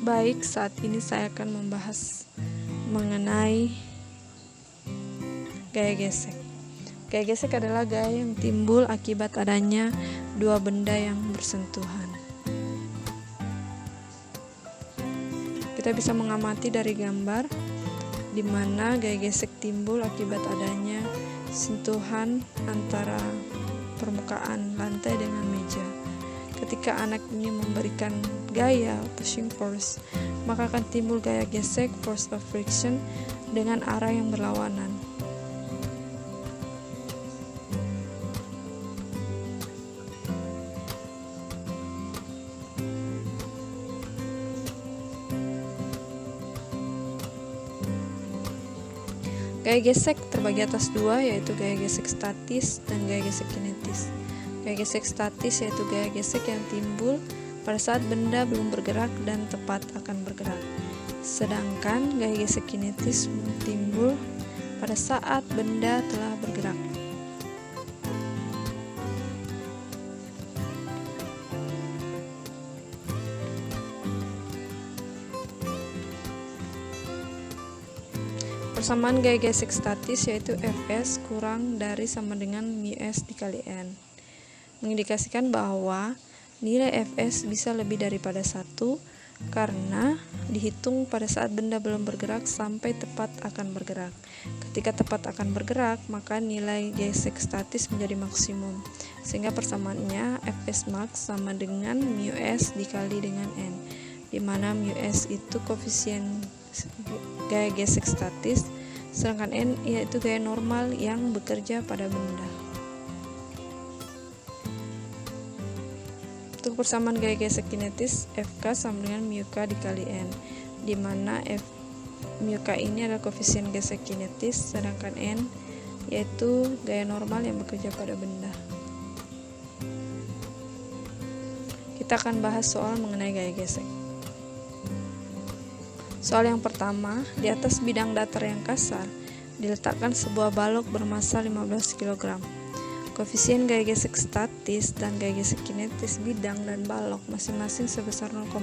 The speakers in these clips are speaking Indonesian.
Baik, saat ini saya akan membahas mengenai gaya gesek. Gaya gesek adalah gaya yang timbul akibat adanya dua benda yang bersentuhan. Kita bisa mengamati dari gambar di mana gaya gesek timbul akibat adanya sentuhan antara permukaan lantai dengan meja. Ketika anak ini memberikan gaya pushing force, maka akan timbul gaya gesek force of friction dengan arah yang berlawanan. Gaya gesek terbagi atas dua, yaitu gaya gesek statis dan gaya gesek kinetis. Gaya gesek statis yaitu gaya gesek yang timbul pada saat benda belum bergerak dan tepat akan bergerak. Sedangkan gaya gesek kinetis timbul pada saat benda telah bergerak. Persamaan gaya gesek statis yaitu Fs kurang dari sama dengan μs dikali n, mengindikasikan bahwa nilai Fs bisa lebih daripada 1 karena dihitung pada saat benda belum bergerak sampai tepat akan bergerak. Ketika tepat akan bergerak, maka nilai gesek statis menjadi maksimum, sehingga persamaannya Fs max sama dengan μs dikali dengan n, di mana μs itu koefisien gaya gesek statis, sedangkan n yaitu gaya normal yang bekerja pada benda. Untuk persamaan gaya gesek kinetis, Fk sama dengan μk dikali n, di mana μk ini adalah koefisien gesek kinetis, sedangkan n yaitu gaya normal yang bekerja pada benda. Kita akan bahas soal mengenai gaya gesek. Soal yang pertama, di atas bidang datar yang kasar diletakkan sebuah balok bermassa 15 kg. Koefisien gaya gesek statis dan gaya gesek kinetis bidang dan balok masing-masing sebesar 0,8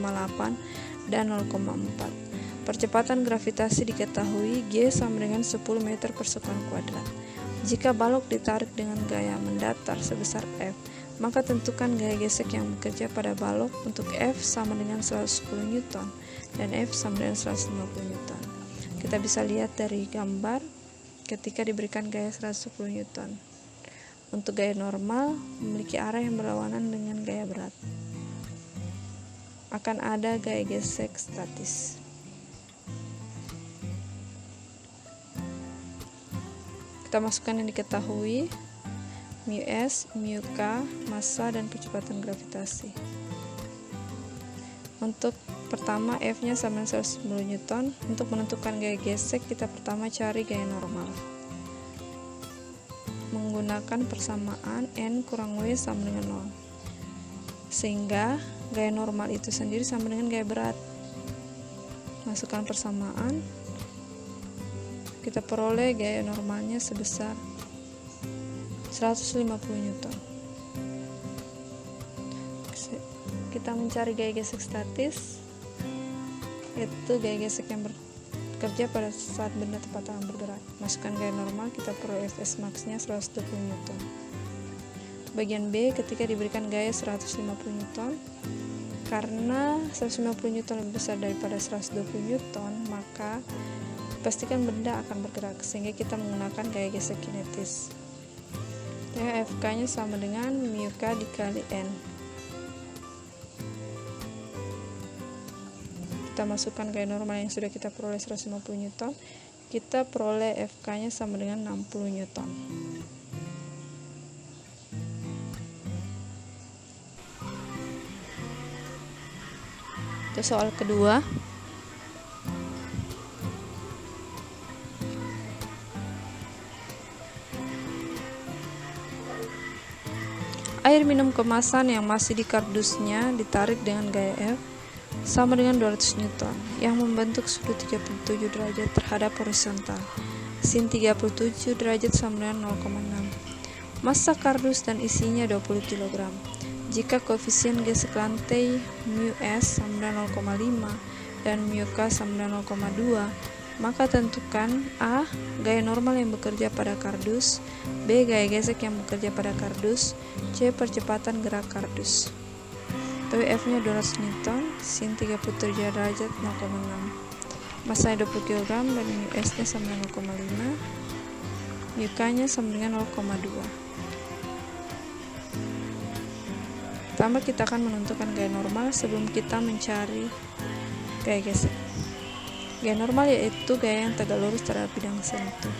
dan 0,4. Percepatan gravitasi diketahui G sama dengan 10 meter per sekon kuadrat. Jika balok ditarik dengan gaya mendatar sebesar F, maka tentukan gaya gesek yang bekerja pada balok untuk F sama dengan 110 Newton dan F sama dengan 150 Newton. Kita bisa lihat dari gambar ketika diberikan gaya 110 Newton. Untuk gaya normal memiliki arah yang berlawanan dengan gaya berat. Akan ada gaya gesek statis. Kita masukkan yang diketahui, μs, μk, massa, dan percepatan gravitasi. Untuk pertama F-nya sama dengan 110 Newton. Untuk menentukan gaya gesek, kita pertama cari gaya normal. Menggunakan persamaan N kurang W sama dengan 0. Sehingga gaya normal itu sendiri sama dengan gaya berat. Masukkan persamaan. Kita peroleh gaya normalnya sebesar 150 Newton. Kita mencari gaya gesek statis, yaitu gaya gesek yang bekerja pada saat benda tepat akan bergerak. Masukkan gaya normal, kita peroleh Fs max-nya 120 Newton. Bagian B, ketika diberikan gaya 150 Newton, karena 150 Newton lebih besar daripada 120 Newton, maka pastikan benda akan bergerak, sehingga kita menggunakan gaya gesek kinetis. Ya, Fk-nya sama dengan μk dikali n. Kita masukkan gaya normal yang sudah kita peroleh 150 Newton, kita peroleh Fk-nya sama dengan 60 Newton. Itu soal kedua. Air minum kemasan yang masih di kardusnya ditarik dengan gaya F sama dengan 200 Newton yang membentuk sudut 37 derajat terhadap horizontal. Sin 37 derajat sama dengan 0,6. Massa kardus dan isinya 20 kg. Jika koefisien gesek lantai μs sama dengan 0,5, dan mu K sama dengan 0,2, maka tentukan A. Gaya normal yang bekerja pada kardus, B. Gaya gesek yang bekerja pada kardus, C. Percepatan gerak kardus. F nya 200 Newton, sin 37 derajat 0,6, masanya 20 kg dan mu S nya sama dengan 0,5, mu K nya sama dengan 0,2. Pertama kita akan menentukan gaya normal sebelum kita mencari gaya gesek. Gaya normal yaitu gaya yang tegak lurus terhadap bidang sentuh.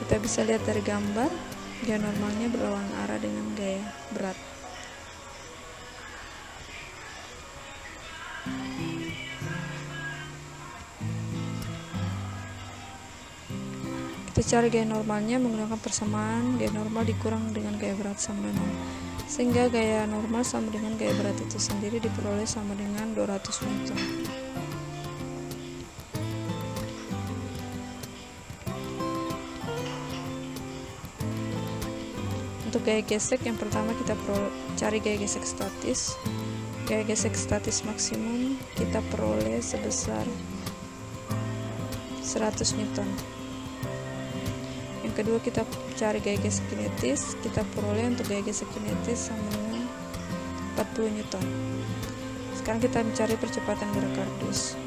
Kita bisa lihat dari gambar, gaya normalnya berlawanan arah dengan gaya berat. Kita cari gaya normalnya menggunakan persamaan gaya normal dikurang dengan gaya berat sama dengan 0. Sehingga gaya normal sama dengan gaya berat itu sendiri diperoleh sama dengan 200 Newton. Untuk gaya gesek yang pertama kita cari gaya gesek statis. Gaya gesek statis maksimum kita peroleh sebesar 100 Newton. Yang kedua kita cari gaya gesek kinetis, kita peroleh untuk gaya gesek kinetis sama dengan 40 Newton. Sekarang kita mencari percepatan gerak kardus.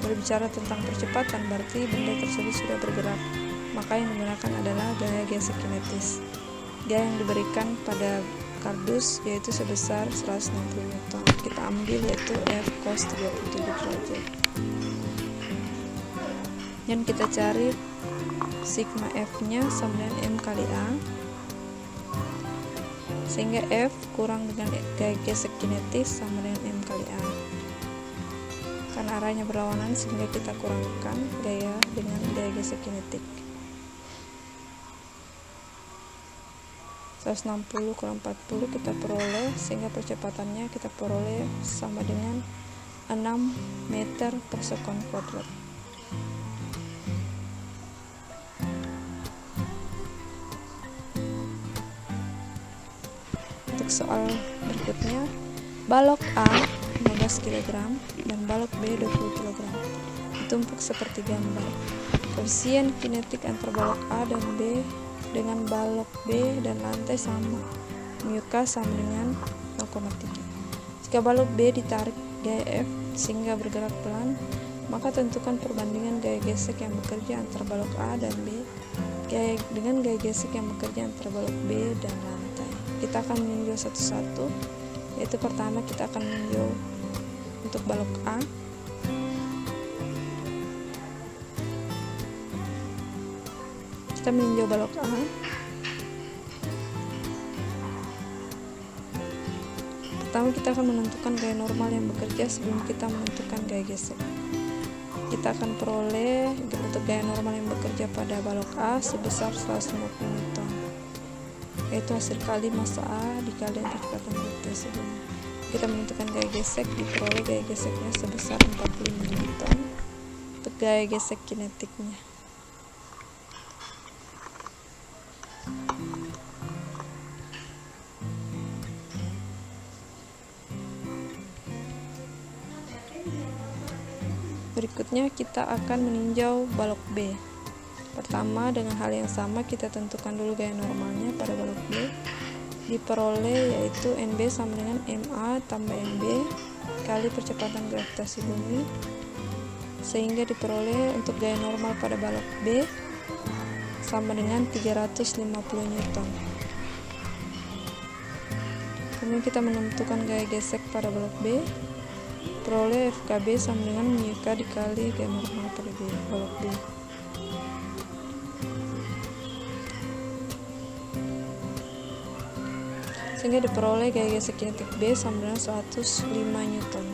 Berbicara tentang percepatan berarti benda tersebut sudah bergerak, maka yang digunakan adalah gaya gesek kinetis. Gaya yang diberikan pada kardus yaitu sebesar 160 Newton. Kita ambil yaitu F cos 37 derajat. Dan kita cari sigma F nya sama dengan M kali A, sehingga F kurang dengan gaya gesek kinetis sama dengan M kali A. Karena arahnya berlawanan sehingga kita kurangkan gaya dengan gaya gesek kinetik. 160 kurang 40 kita peroleh, sehingga percepatannya kita peroleh sama dengan 6 meter per sekon kuadrat. Soal berikutnya, balok A 15 kg dan balok B 20 kg ditumpuk seperti gambar. Koefisien kinetik antar balok A dan B dengan balok B dan lantai sama, mu K sama dengan 0,3. Jika balok B ditarik gaya F sehingga bergerak pelan, maka tentukan perbandingan gaya gesek yang bekerja antar balok A dan B dengan gaya gesek yang bekerja antar balok B dan lantai. Kita akan meninjau satu-satu, yaitu pertama kita akan meninjau untuk balok A. Kita meninjau balok A. Pertama kita akan menentukan gaya normal yang bekerja sebelum kita menentukan gaya gesek. Kita akan peroleh untuk gaya normal yang bekerja pada balok A sebesar 150 Newton, yaitu hasil kali massa A dikali percepatan gerak tersebut. Kita menentukan gaya gesek, diperoleh gaya geseknya sebesar 45 Newton untuk gaya gesek kinetiknya. Berikutnya kita akan meninjau balok B. Pertama, dengan hal yang sama kita tentukan dulu gaya normalnya pada balok B. Diperoleh yaitu NB sama dengan MA tambah MB kali percepatan gravitasi bumi, sehingga diperoleh untuk gaya normal pada balok B sama dengan 350 Newton. Kemudian kita menentukan gaya gesek pada balok B, peroleh FKB sama dengan mu K dikali gaya normal pada balok B. Sehingga diperoleh gaya gesek kinetik B sama dengan 105 Newton.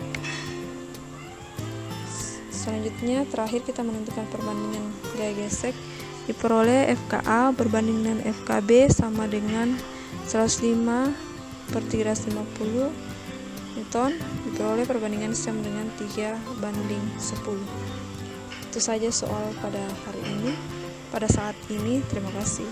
Selanjutnya, terakhir kita menentukan perbandingan gaya gesek. Diperoleh FKA berbanding dengan FKB sama dengan 105 per 350 Newton. Diperoleh perbandingan sama dengan 3:10. Itu saja soal pada hari ini. Pada saat ini, terima kasih.